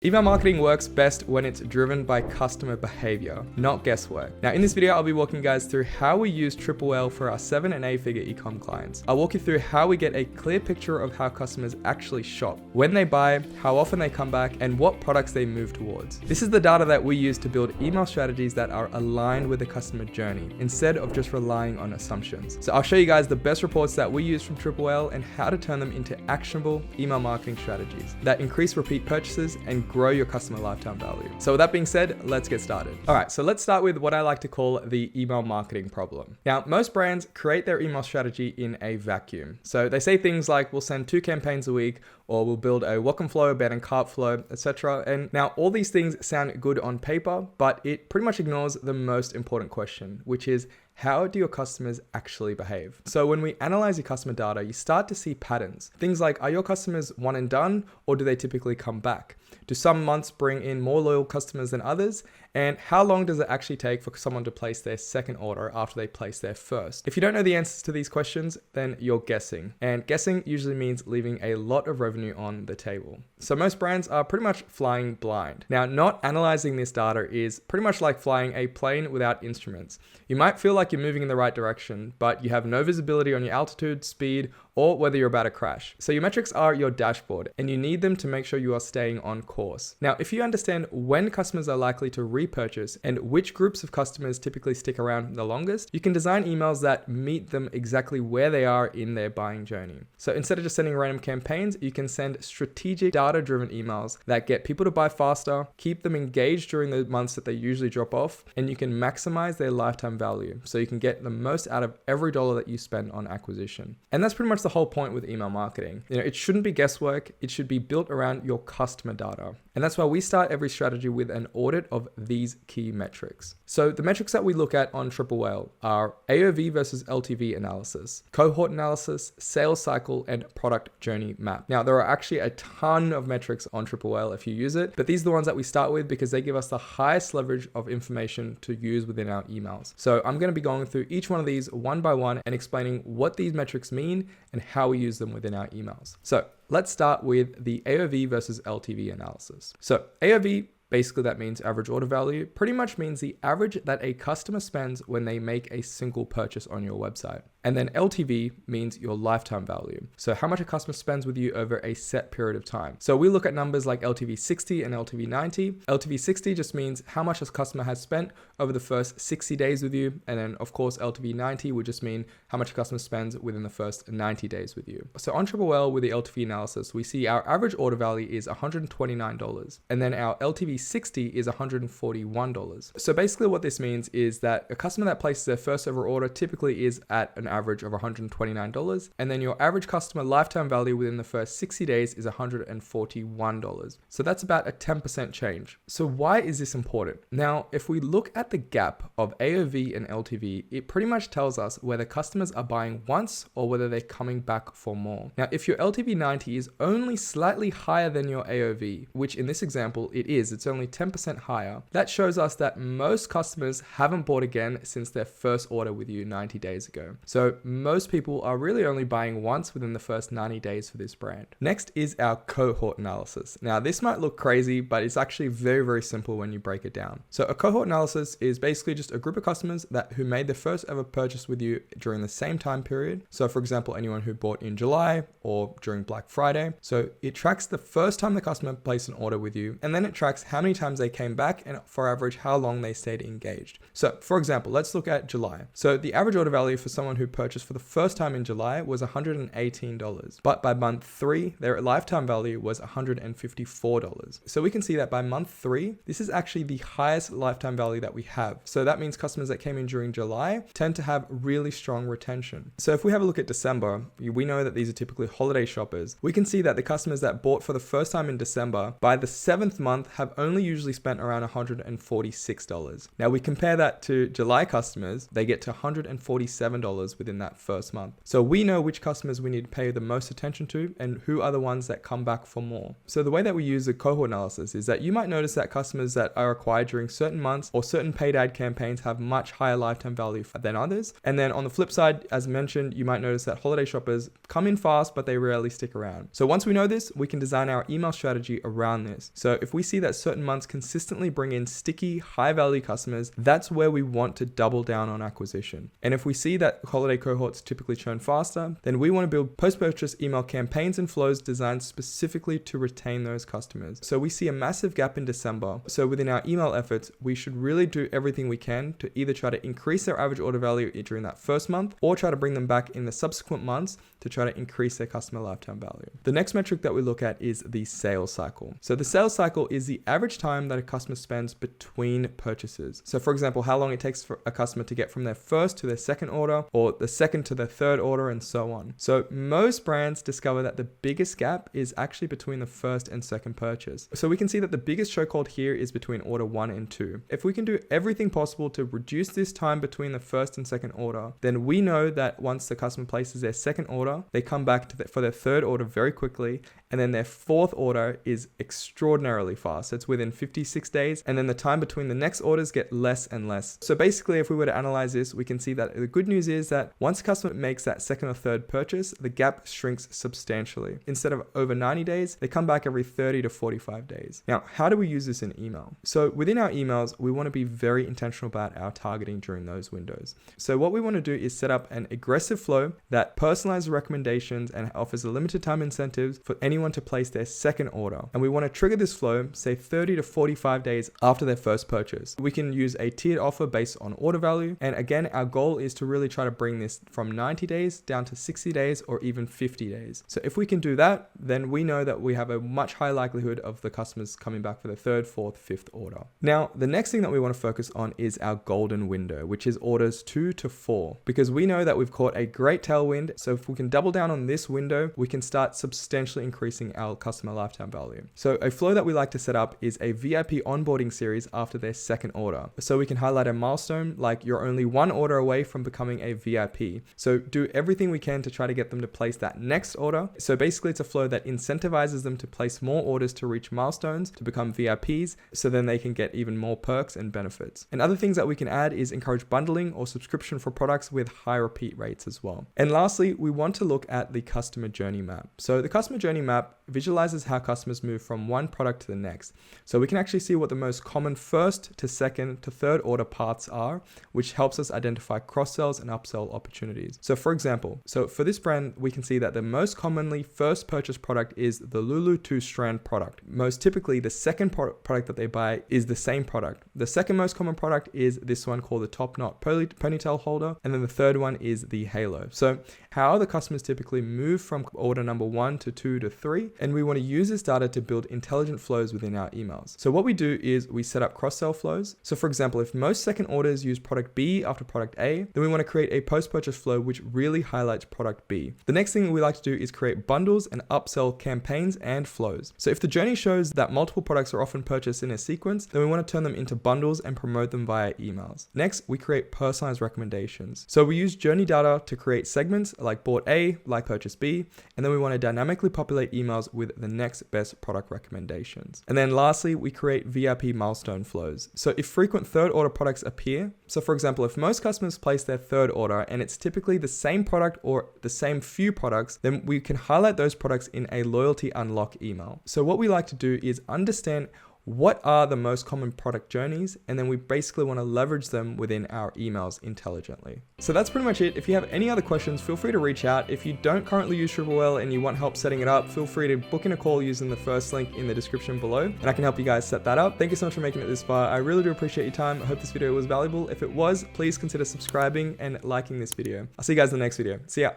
Email marketing works best when it's driven by customer behavior, not guesswork. Now in this video, I'll be walking you guys through how we use Triple L for our 7 and 8 figure ecom clients. I'll walk you through how we get a clear picture of how customers actually shop, when they buy, how often they come back, and what products they move towards. This is the data that we use to build email strategies that are aligned with the customer journey, instead of just relying on assumptions. So I'll show you guys the best reports that we use from Triple L and how to turn them into actionable email marketing strategies that increase repeat purchases and grow your customer lifetime value. So with that being said, let's get started. All right, so let's start with what I like to call the email marketing problem. Now, most brands create their email strategy in a vacuum. So they say things like, we'll send 2 campaigns a week, or we'll build a welcome flow, abandoned cart flow, etc. And now all these things sound good on paper, but it pretty much ignores the most important question, which is, how do your customers actually behave? So when we analyze your customer data, you start to see patterns. Things like, are your customers one and done, or do they typically come back? Do some months bring in more loyal customers than others? And how long does it actually take for someone to place their second order after they place their first? If you don't know the answers to these questions, then you're guessing. And guessing usually means leaving a lot of revenue on the table. So most brands are pretty much flying blind. Now, not analyzing this data is pretty much like flying a plane without instruments. You might feel like you're moving in the right direction, but you have no visibility on your altitude, speed, or whether you're about to crash. So your metrics are your dashboard, and you need them to make sure you are staying on course. Now, if you understand when customers are likely to repurchase and which groups of customers typically stick around the longest, you can design emails that meet them exactly where they are in their buying journey. So instead of just sending random campaigns, you can send strategic data-driven emails that get people to buy faster, keep them engaged during the months that they usually drop off, and you can maximize their lifetime value. So you can get the most out of every dollar that you spend on acquisition. And that's pretty much the whole point with email marketing. It shouldn't be guesswork. It should be built around your customer data. And that's why we start every strategy with an audit of these key metrics. So the metrics that we look at on Triple L are AOV versus LTV analysis, cohort analysis, sales cycle, and product journey map. Now, there are actually a ton of metrics on Triple L if you use it, but these are the ones that we start with because they give us the highest leverage of information to use within our emails. So I'm going to be going through each one of these one by one and explaining what these metrics mean and how we use them within our emails. So let's start with the AOV versus LTV analysis. So AOV, basically that means average order value, pretty much means the average that a customer spends when they make a single purchase on your website. And then LTV means your lifetime value. So how much a customer spends with you over a set period of time. So we look at numbers like LTV 60 and LTV 90. LTV 60 just means how much a customer has spent over the first 60 days with you. And then of course, LTV 90 would just mean how much a customer spends within the first 90 days with you. So on Triple L with the LTV analysis, we see our average order value is $129. And then our LTV 60 is $141. So basically what this means is that a customer that places their first ever order typically is at an average of $129, and then your average customer lifetime value within the first 60 days is $141. So that's about a 10% change. So why is this important? Now, if we look at the gap of AOV and LTV, it pretty much tells us whether customers are buying once or whether they're coming back for more. Now, if your LTV 90 is only slightly higher than your AOV, which in this example it's only 10% higher, that shows us that most customers haven't bought again since their first order with you 90 days ago. So most people are really only buying once within the first 90 days for this brand. Next is our cohort analysis. Now this might look crazy, but it's actually very, very simple when you break it down. So a cohort analysis is basically just a group of customers who made their first ever purchase with you during the same time period. So for example, anyone who bought in July or during Black Friday. So it tracks the first time the customer placed an order with you, and then it tracks how many times they came back and for average, how long they stayed engaged. So for example, let's look at July. So the average order value for someone who purchased for the first time in July was $118, but by month 3, their lifetime value was $154. So we can see that by month 3, this is actually the highest lifetime value that we have. So that means customers that came in during July tend to have really strong retention. So if we have a look at December, we know that these are typically holiday shoppers. We can see that the customers that bought for the first time in December, by the 7th month have only usually spent around $146. Now we compare that to July customers, they get to $147 orders within that first month. So we know which customers we need to pay the most attention to and who are the ones that come back for more. So the way that we use the cohort analysis is that you might notice that customers that are acquired during certain months or certain paid ad campaigns have much higher lifetime value than others. And then on the flip side, as mentioned, you might notice that holiday shoppers come in fast, but they rarely stick around. So once we know this, we can design our email strategy around this. So if we see that certain months consistently bring in sticky, high value customers, that's where we want to double down on acquisition. And if we see that holiday cohorts typically churn faster, then we want to build post-purchase email campaigns and flows designed specifically to retain those customers. So we see a massive gap in December. So within our email efforts, we should really do everything we can to either try to increase their average order value during that first month or try to bring them back in the subsequent months to try to increase their customer lifetime value. The next metric that we look at is the sales cycle. So the sales cycle is the average time that a customer spends between purchases. So for example, how long it takes for a customer to get from their first to their second order or the second to their third order and so on. So most brands discover that the biggest gap is actually between the first and second purchase. So we can see that the biggest chokehold here is between order 1 and 2. If we can do everything possible to reduce this time between the first and second order, then we know that once the customer places their second order, they come back for their third order very quickly, and then their fourth order is extraordinarily fast. It's within 56 days, and then the time between the next orders get less and less. So basically, if we were to analyze this, we can see that the good news is that once a customer makes that second or third purchase, the gap shrinks substantially. Instead of over 90 days, they come back every 30 to 45 days. Now, how do we use this in email? So within our emails, we want to be very intentional about our targeting during those windows. So what we want to do is set up an aggressive flow that personalizes recommendations and offers a limited time incentives for anyone to place their second order. And we want to trigger this flow, say 30 to 45 days after their first purchase. We can use a tiered offer based on order value. And again, our goal is to really try to bring this from 90 days down to 60 days or even 50 days. So if we can do that, then we know that we have a much higher likelihood of the customers coming back for the third, fourth, fifth order. Now, the next thing that we want to focus on is our golden window, which is orders 2 to 4, because we know that we've caught a great tailwind. So if we can double down on this window, we can start substantially increasing our customer lifetime value. So a flow that we like to set up is a VIP onboarding series after their second order. So we can highlight a milestone like you're only one order away from becoming a VIP. So do everything we can to try to get them to place that next order. So basically it's a flow that incentivizes them to place more orders to reach milestones, to become VIPs, so then they can get even more perks and benefits. And other things that we can add is encourage bundling or subscription for products with high repeat rates as well. And lastly, we want to look at the customer journey map. So the customer journey map visualizes how customers move from one product to the next. So we can actually see what the most common first to second to third order paths are, which helps us identify cross-sells and upsell opportunities. So for example, for this brand, we can see that the most commonly first purchase product is the Lulu 2-strand product. Most typically, the second product that they buy is the same product. The second most common product is this one called the Top Knot Ponytail Holder. And then the third one is the Halo. So how the customers typically move from order number 1 to 2 to 3. And we want to use this data to build intelligent flows within our emails. So what we do is we set up cross-sell flows. So for example, if most second orders use product B after product A, then we want to create a post-purchase flow which really highlights product B. The next thing we like to do is create bundles and upsell campaigns and flows. So if the journey shows that multiple products are often purchased in a sequence, then we want to turn them into bundles and promote them via emails. Next, we create personalized recommendations. So we use journey data to create segments like bought A, like purchase B, and then we want to dynamically populate emails with the next best product recommendations. And then lastly, we create VIP milestone flows. So if frequent third order products appear, so for example, if most customers place their third order and it's typically the same product or the same few products, then we can highlight those products in a loyalty unlock email. So what we like to do is understand what are the most common product journeys, and then we basically want to leverage them within our emails intelligently. So that's pretty much it. If you have any other questions, feel free to reach out. If you don't currently use TripleWell and you want help setting it up, feel free to book in a call using the first link in the description below, and I can help you guys set that up. Thank you so much for making it this far. I really do appreciate your time. I hope this video was valuable. If it was, please consider subscribing and liking this video. I'll see you guys in the next video. See ya.